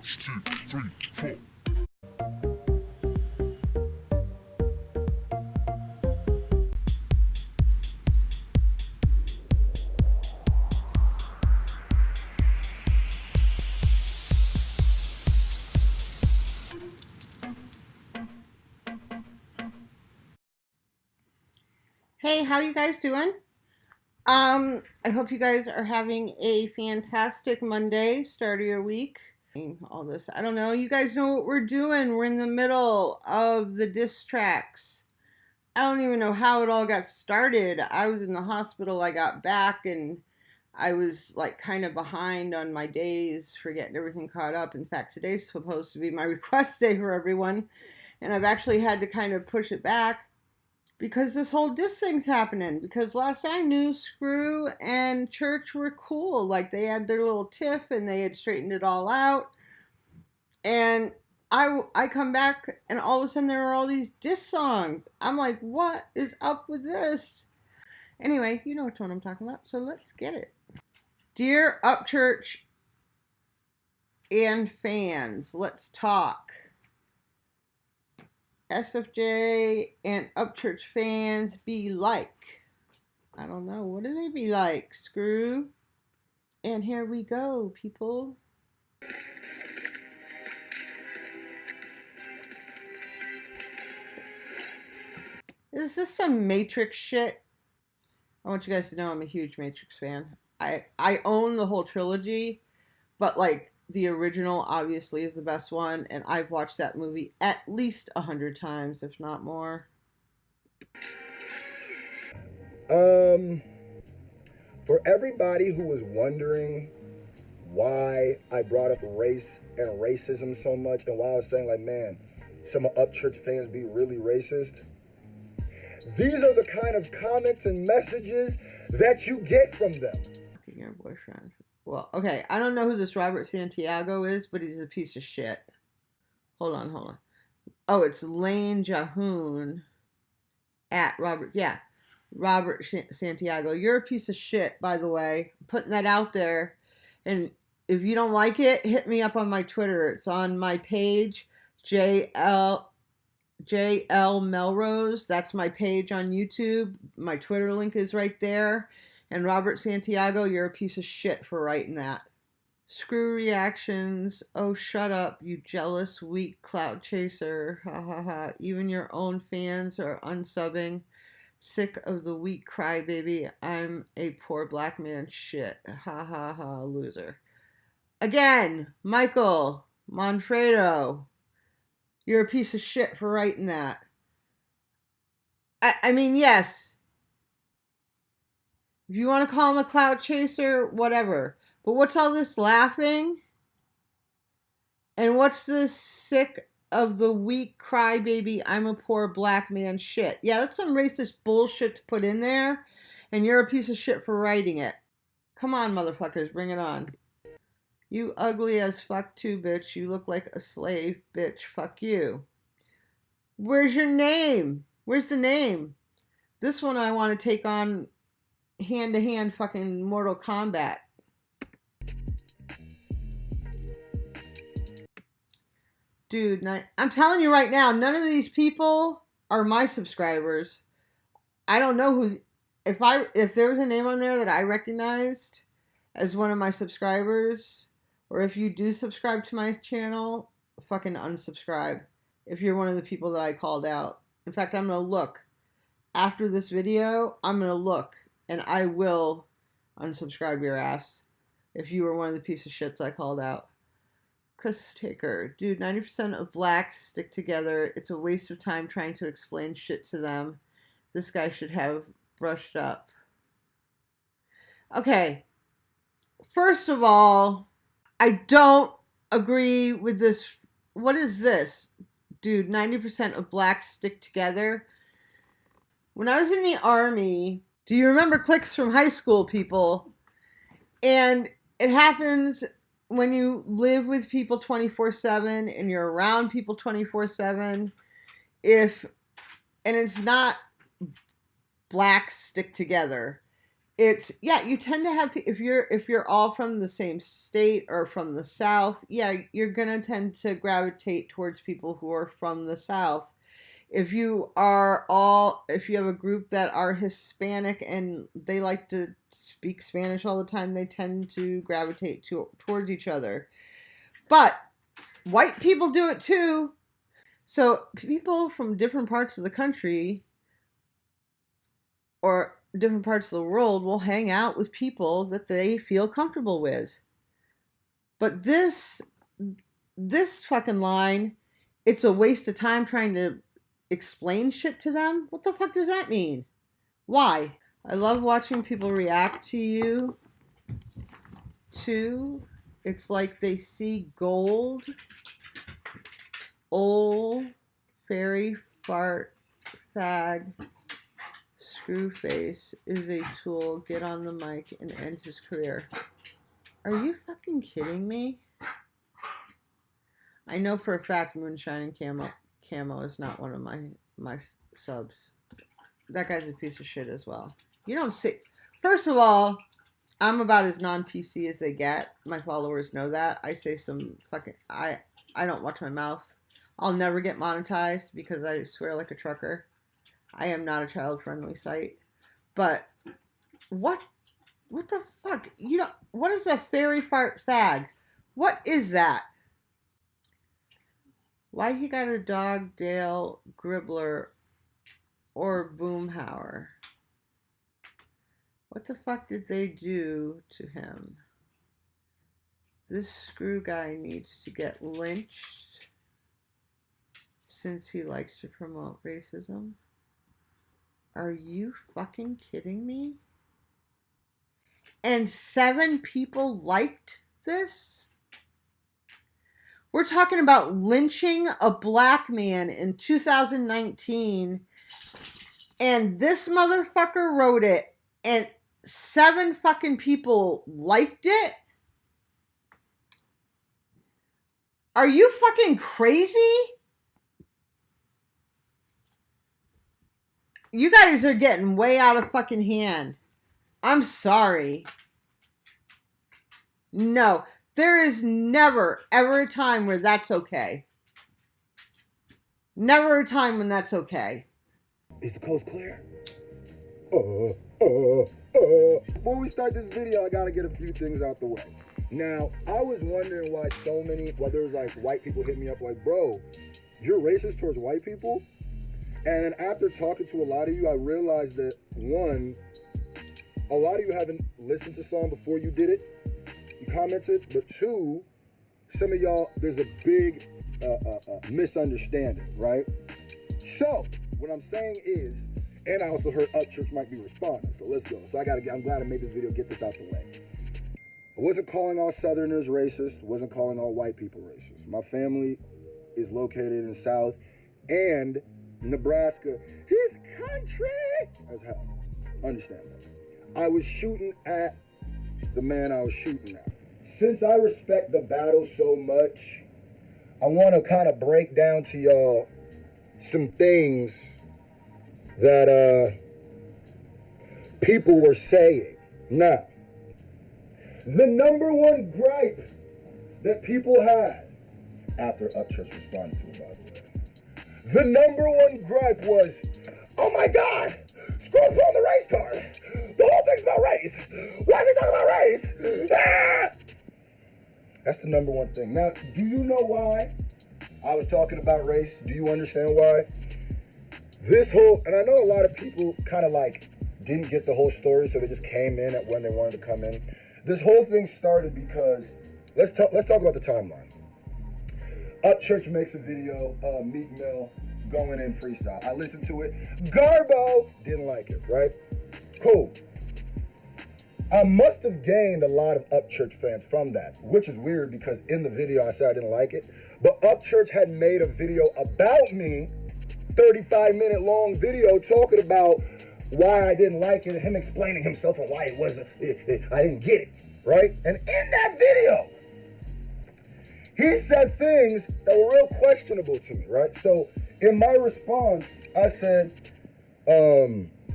2, 3, 4. Hey, how you guys doing? I hope you guys are having a fantastic Monday, start of your week. All this, I don't know. You guys know what we're doing. We're in the middle of the diss tracks. I don't even know how it all got started. I was in the hospital. I got back and I was like kind of behind on my days for getting everything caught up. In fact, today's supposed to be my request day for everyone, and I've actually had to kind of push it back because this whole diss thing's happening. Because last I knew, Scru and Church were cool. Like they had their little tiff and they had straightened it all out. And I come back and all of a sudden there are all these diss songs. I'm like, what is up with this? Anyway, you know what tone I'm talking about, so let's get it. Dear Upchurch and fans, let's talk. SFJ and Upchurch fans be like. I don't know. What do they be like? Scru? And here we go, people. Is this some Matrix shit? I want you guys to know I'm a huge Matrix fan. I own the whole trilogy, but like the original obviously is the best one, and I've watched that movie at least 100 times, if not more. For everybody who was wondering why I brought up race and racism so much, and why I was saying like, man, some of Upchurch fans be really racist, these are the kind of comments and messages that you get from them. Your boyfriend. Well, okay, I don't know who this Robert Santiago is, but he's a piece of shit. Hold on. Oh, it's Lane Jahoon at Robert. Yeah, Robert Santiago. You're a piece of shit, by the way. I'm putting that out there. And if you don't like it, hit me up on my Twitter. It's on my page, JL Melrose. That's my page on YouTube. My Twitter link is right there. And Robert Santiago, you're a piece of shit for writing that. Screw reactions. Oh, shut up, you jealous, weak clout chaser. Ha ha ha. Even your own fans are unsubbing. Sick of the weak crybaby. I'm a poor black man shit. Ha ha ha, loser. Again, Michael Manfredo. You're a piece of shit for writing that. I mean, yes. If you want to call him a clout chaser, whatever. But what's all this laughing? And what's this sick of the weak crybaby, I'm a poor black man shit? Yeah, that's some racist bullshit to put in there. And you're a piece of shit for writing it. Come on, motherfuckers, bring it on. You ugly as fuck too, bitch. You look like a slave, bitch. Fuck you. Where's your name? Where's the name? This one I want to take on hand-to-hand fucking Mortal Kombat. Dude, I'm telling you right now, none of these people are my subscribers. I don't know who. If there was a name on there that I recognized as one of my subscribers, or if you do subscribe to my channel, fucking unsubscribe. If you're one of the people that I called out. In fact, I'm gonna look after this video. I'm gonna look, and I will unsubscribe your ass if you were one of the piece of shits I called out. Chris Taker, dude, 90% of blacks stick together. It's a waste of time trying to explain shit to them. This guy should have brushed up. Okay, first of all, I don't agree with this. What is this? Dude, 90% of blacks stick together. When I was in the Army, do you remember cliques from high school, people? And it happens when you live with people 24/7 and you're around people 24/7. And it's not blacks stick together. it's, yeah, you tend to have, if you're all from the same state or from the South, yeah, you're gonna tend to gravitate towards people who are from the South. If you have a group that are Hispanic and they like to speak Spanish all the time, they tend to gravitate towards each other. But white people do it too. So people from different parts of the country or different parts of the world will hang out with people that they feel comfortable with. But this fucking line, it's a waste of time trying to explain shit to them. What the fuck does that mean? Why? I love watching people react to you too. It's like they see gold. Old fairy fart fag screw face is a tool. Get on the mic and end his career. Are you fucking kidding me? I know for a fact Moonshine and Camo is not one of my subs. That guy's a piece of shit as well. You don't say. First of all, I'm about as non-PC as they get. My followers know that. I say some fucking. I don't watch my mouth. I'll never get monetized because I swear like a trucker. I am not a child-friendly site. But what the fuck? What is a fairy fart fag? What is that? Why he got a dog, Dale, Gribbler, or Boomhauer? What the fuck did they do to him? This screw guy needs to get lynched since he likes to promote racism. Are you fucking kidding me? And 7 people liked this? We're talking about lynching a black man in 2019, and this motherfucker wrote it, and 7 fucking people liked it? Are you fucking crazy? You guys are getting way out of fucking hand. I'm sorry. No, there is never, ever a time where that's okay. Never a time when that's okay. Is the coast clear? Before we start this video, I gotta get a few things out the way. Now, I was wondering why there was like white people hit me up like, bro, you're racist towards white people? And then after talking to a lot of you, I realized that one, a lot of you haven't listened to song before you did it. You commented, but 2, some of y'all, there's a big misunderstanding, right? So, what I'm saying is, and I also heard Upchurch might be responding, so let's go. So I'm glad I made this video, get this out the way. I wasn't calling all Southerners racist, wasn't calling all white people racist. My family is located in South and Nebraska. His country as hell. Understand that. I was shooting at the man I was shooting at. Since I respect the battle so much, I want to kind of break down to y'all some things that people were saying. Now, the number one gripe that people had after Upchurch responded to it, by the way. The number one gripe was, oh my God, Scru's on the race card. The whole thing's about race. Why is he talking about race? Ah! That's the number one thing. Now, do you know why I was talking about race? Do you understand why? And I know a lot of people kind of like didn't get the whole story, so they just came in at when they wanted to come in. This whole thing started because, let's talk about the timeline. Upchurch makes a video, Meek Mill going in freestyle. I listened to it. Garbo didn't like it, right? Cool. I must have gained a lot of Upchurch fans from that, which is weird because in the video I said I didn't like it. But Upchurch had made a video about me, 35-minute long video talking about why I didn't like it, and him explaining himself and why it wasn't, I didn't get it, right? And in that video, he said things that were real questionable to me, right? So in my response, I said,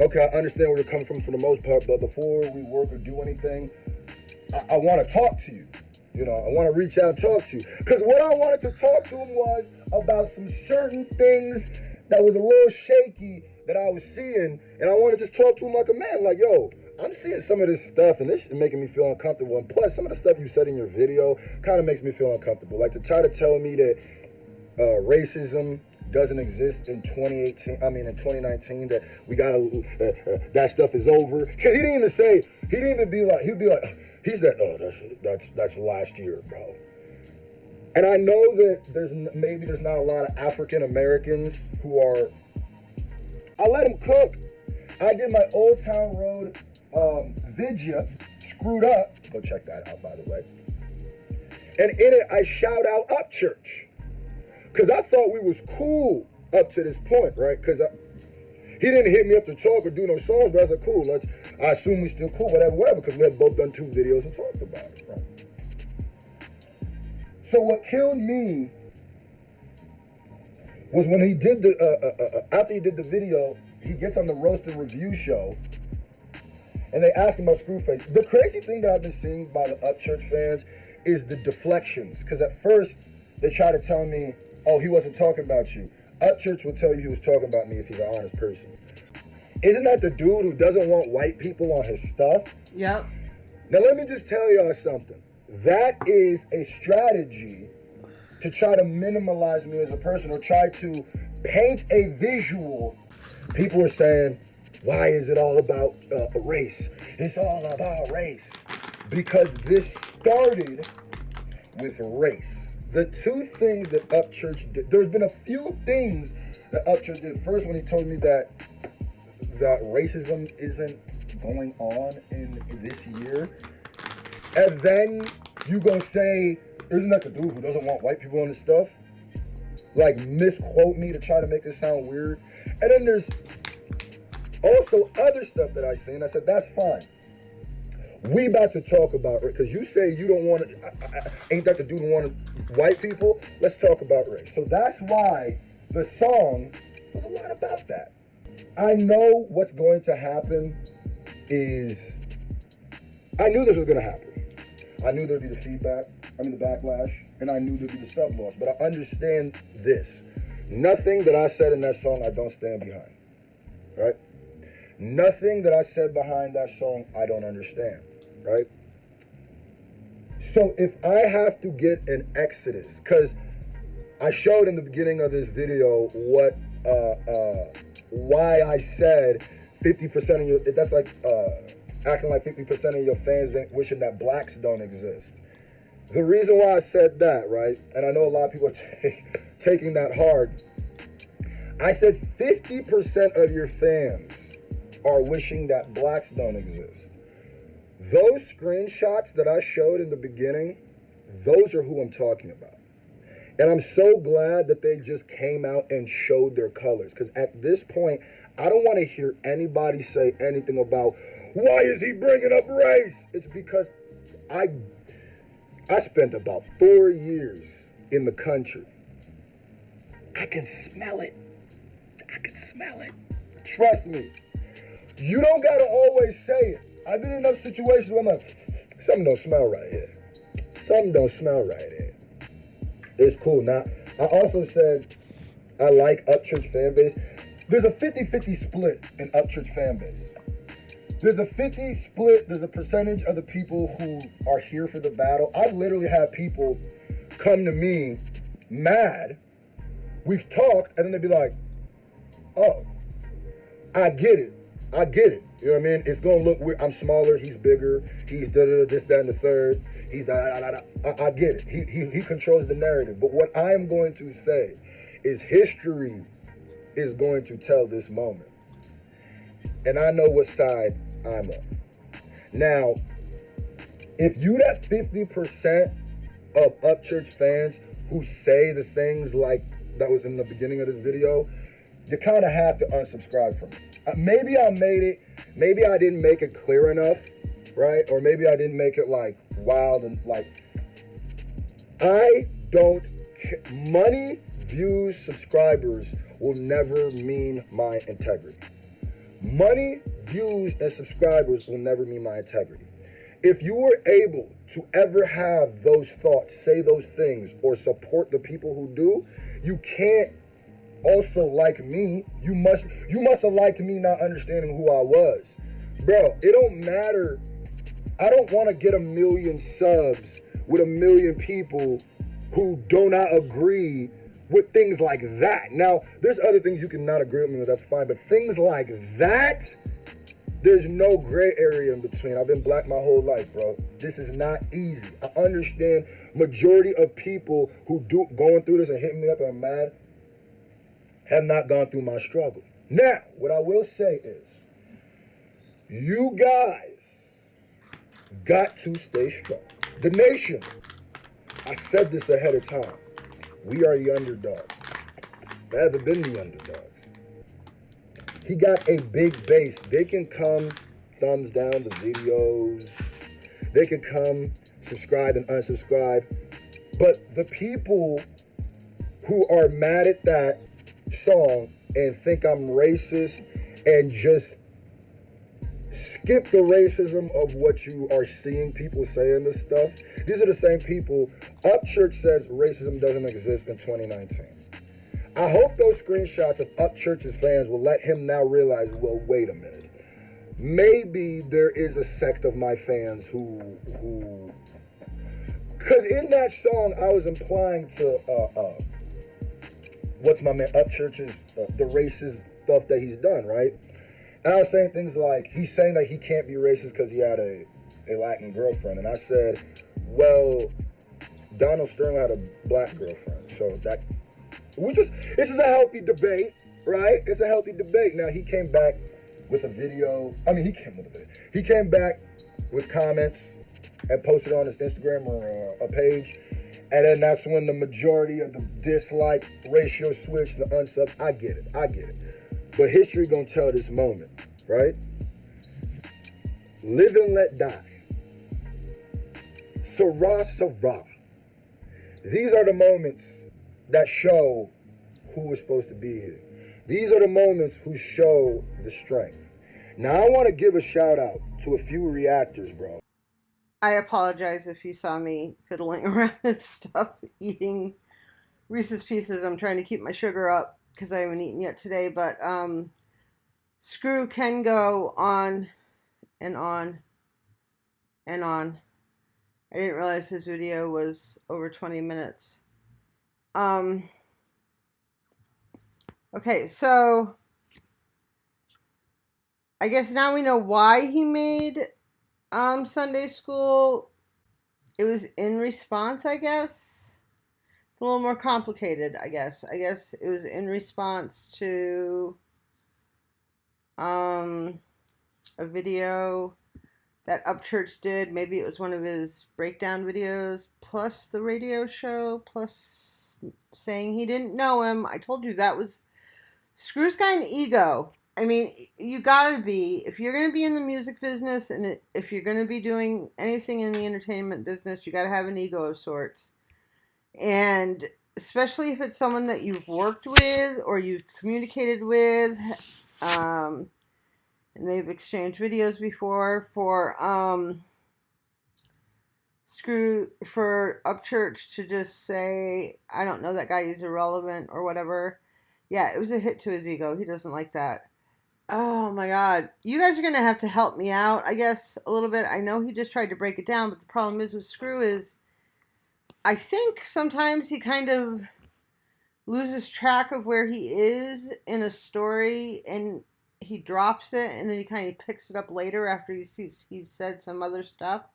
Okay, I understand where you're coming from for the most part, but before we work or do anything, I want to talk to you. You know, I want to reach out and talk to you. Because what I wanted to talk to him was about some certain things that was a little shaky that I was seeing. And I want to just talk to him like a man. Like, yo, I'm seeing some of this stuff and this is making me feel uncomfortable. And plus, some of the stuff you said in your video kind of makes me feel uncomfortable. Like to try to tell me that racism doesn't exist in 2019, that we gotta, that stuff is over. Because he didn't even be like, he said, oh, that's last year, bro. And I know that there's not a lot of African Americans who are, I let him cook. I did my Old Town Road Vidya, Screwed Up. Go check that out, by the way. And in it, I shout out Upchurch. Because I thought we was cool up to this point, right? Because he didn't hit me up to talk or do no songs, but I was like, cool, I assume we still cool, whatever, because we had both done 2 videos and talked about it, right? So what killed me was when he did after he did the video, he gets on the Roast and Review show, and they ask him about Screwface. The crazy thing that I've been seeing by the Upchurch fans is the deflections, because at first, they try to tell me, oh, he wasn't talking about you. Upchurch will tell you he was talking about me if he's an honest person. Isn't that the dude who doesn't want white people on his stuff? Yep. Now let me just tell y'all something. That is a strategy to try to minimalize me as a person or try to paint a visual. People are saying, why is it all about race? It's all about race. Because this started with race. The 2 things that Upchurch did, there's been a few things that Upchurch did. First, when he told me that racism isn't going on in this year, and then you gonna say, isn't that the dude who doesn't want white people on his stuff? Like misquote me to try to make it sound weird. And then there's also other stuff that I seen. I said, that's fine. We about to talk about it, because you say you don't want to, ain't that the dude who wanted white people? Let's talk about race. So that's why the song was a lot about that. I know what's going to happen is, I knew this was going to happen. I knew there'd be the backlash, and I knew there'd be the sub loss, but I understand this. Nothing that I said in that song I don't stand behind, right? Nothing that I said behind that song I don't understand, right? So if I have to get an exodus, because I showed in the beginning of this video why I said 50% of your, that's like acting like 50% of your fans wishing that blacks don't exist. The reason why I said that, right, and I know a lot of people are taking that hard, I said 50% of your fans are wishing that blacks don't exist. Those screenshots that I showed in the beginning, those are who I'm talking about. And I'm so glad that they just came out and showed their colors, because at this point, I don't want to hear anybody say anything about, why is he bringing up race? It's because I spent about 4 years in the country. I can smell it. I can smell it. Trust me. You don't gotta always say it. I've been in enough situations where I'm like, something don't smell right here. Something don't smell right here. It's cool. Now, I also said I like Upchurch fan base. There's a 50-50 split in Upchurch fan base. There's a 50 split, there's a percentage of the people who are here for the battle. I've literally had people come to me mad. We've talked, and then they'd be like, oh, I get it. I get it. You know what I mean? It's gonna look weird. I'm smaller, he's bigger, he's this, that, and the third. He's I get it. He controls the narrative. But what I am going to say is history is going to tell this moment. And I know what side I'm on. Now, if you that 50% of Upchurch fans who say the things like that was in the beginning of this video, you kind of have to unsubscribe from it. Maybe I made it, maybe I didn't make it clear enough, right? Or maybe I didn't make it like wild and like, I don't care. Money, views, subscribers will never mean my integrity. Money, views, and subscribers will never mean my integrity. If you were able to ever have those thoughts, say those things, or support the people who do, you can't also like me. You must have liked me not understanding who I was. Bro, it don't matter. I don't want to get 1 million subs with 1 million people who do not agree with things like that. Now, there's other things you can not agree with me with, that's fine, but things like that, there's no gray area in between. I've been black my whole life, bro. This is not easy. I understand majority of people who going through this and hitting me up and I'm mad have not gone through my struggle. Now, what I will say is, you guys got to stay strong. The nation, I said this ahead of time, we are the underdogs. Never been the underdogs. He got a big base. They can come thumbs down the videos. They can come subscribe and unsubscribe. But the people who are mad at that song and think I'm racist and just skip the racism of what you are seeing people saying this stuff, these are the same people. Upchurch says racism doesn't exist in 2019. I hope those screenshots of Upchurch's fans will let him now realize, well, wait a minute. Maybe there is a sect of my fans who because in that song, I was implying to, what's my man, Upchurch's, the racist stuff that he's done, right? And I was saying things like, he's saying that he can't be racist because he had a Latin girlfriend. And I said, well, Donald Sterling had a black girlfriend. So that, this is a healthy debate, right? It's a healthy debate. Now, he came back with a video. He came back with comments and posted on his Instagram or a page. And then that's when the majority of the dislike ratio switched to unsub. I get it. But history gonna tell this moment, right? Live and let die. Sarah, Sarah. These are the moments that show who was supposed to be here. These are the moments who show the strength. Now I want to give a shout out to a few reactors, bro. I apologize if you saw me fiddling around and stuff, eating Reese's Pieces. I'm trying to keep my sugar up because I haven't eaten yet today, but Screw can go on and on and on. I didn't realize his video was over 20 minutes. Okay, so I guess now we know why he made Sunday school. It was in response, I guess. It's a little more complicated, I guess. I guess it was in response to a video that Upchurch did. Maybe it was one of his breakdown videos, plus the radio show, plus saying he didn't know him. I told you that was Screw's got an ego. I mean, you gotta be, if you're gonna be in the music business and if you're gonna be doing anything in the entertainment business, you gotta have an ego of sorts. And especially if it's someone that you've worked with or you've communicated with, and they've exchanged videos before, for Upchurch to just say, I don't know that guy, he's irrelevant or whatever. Yeah, it was a hit to his ego. He doesn't like that. Oh my God. You guys are going to have to help me out, I guess, a little bit. I know he just tried to break it down, but the problem is with Screw is I think sometimes he kind of loses track of where he is in a story and he drops it and then he kind of picks it up later after he's said some other stuff.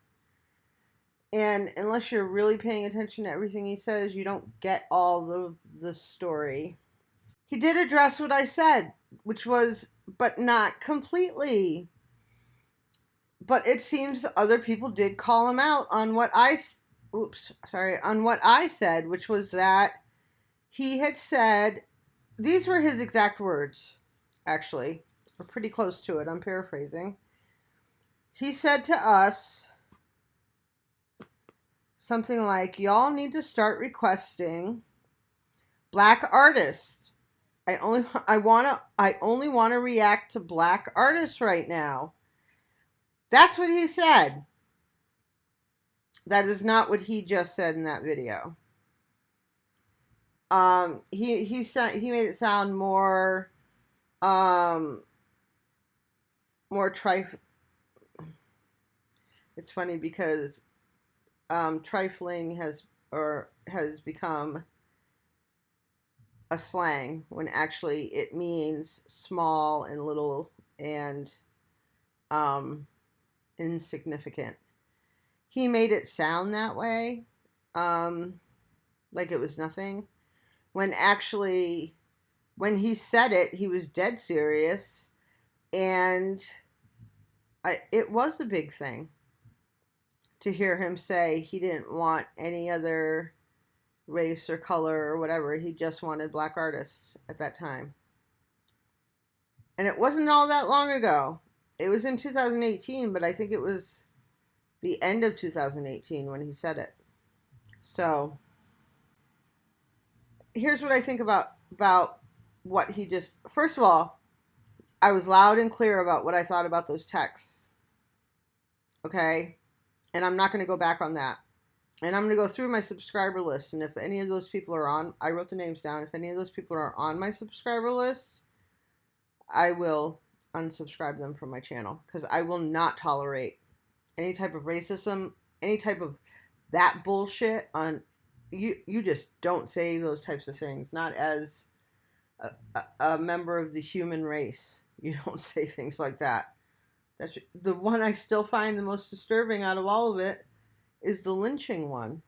And unless you're really paying attention to everything he says, you don't get all the story. He did address what I said, which was, but not completely. But it seems other people did call him out on what I said, which was that he had said, these were his exact words, actually. We're pretty close to it. I'm paraphrasing. He said to us something like, y'all need to start requesting black artists I only want to react to black artists right now. That's what he said. That is not what he just said in that video. He made it sound more more trifling. It's funny because trifling has become a slang when actually it means small and little and insignificant. He made it sound that way, like it was nothing, when actually, when he said it, he was dead serious, and it was a big thing to hear him say he didn't want any other race or color or whatever. He just wanted black artists at that time. And it wasn't all that long ago. It was in 2018, but I think it was the end of 2018 when he said it. So here's what I think about what he just, first of all, I was loud and clear about what I thought about those texts. Okay? And I'm not going to go back on that. And I'm going to go through my subscriber list. And if any of those people are on, I wrote the names down. If any of those people are on my subscriber list, I will unsubscribe them from my channel. Because I will not tolerate any type of racism, any type of that bullshit on, you just don't say those types of things. Not as a member of the human race. You don't say things like that. That's the one I still find the most disturbing out of all of it is the lynching one.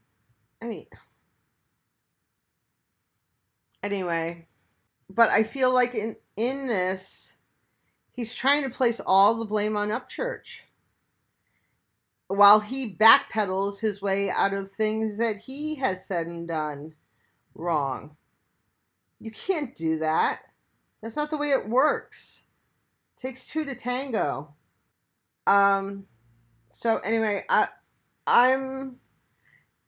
I mean, anyway, but I feel like in this, he's trying to place all the blame on Upchurch while he backpedals his way out of things that he has said and done wrong. You can't do that. That's not the way it works. It takes two to tango. So anyway, I'm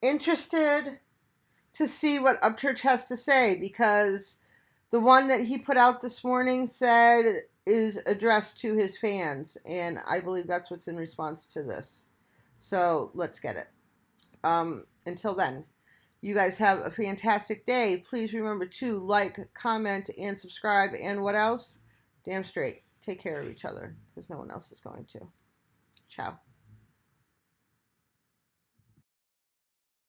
interested to see what Upchurch has to say, because the one that he put out this morning said is addressed to his fans, and I believe that's what's in response to this. So let's get it. Until then, you guys have a fantastic day. Please remember to like, comment, and subscribe. And what else? Damn straight. Take care of each other, because no one else is going to. Ciao.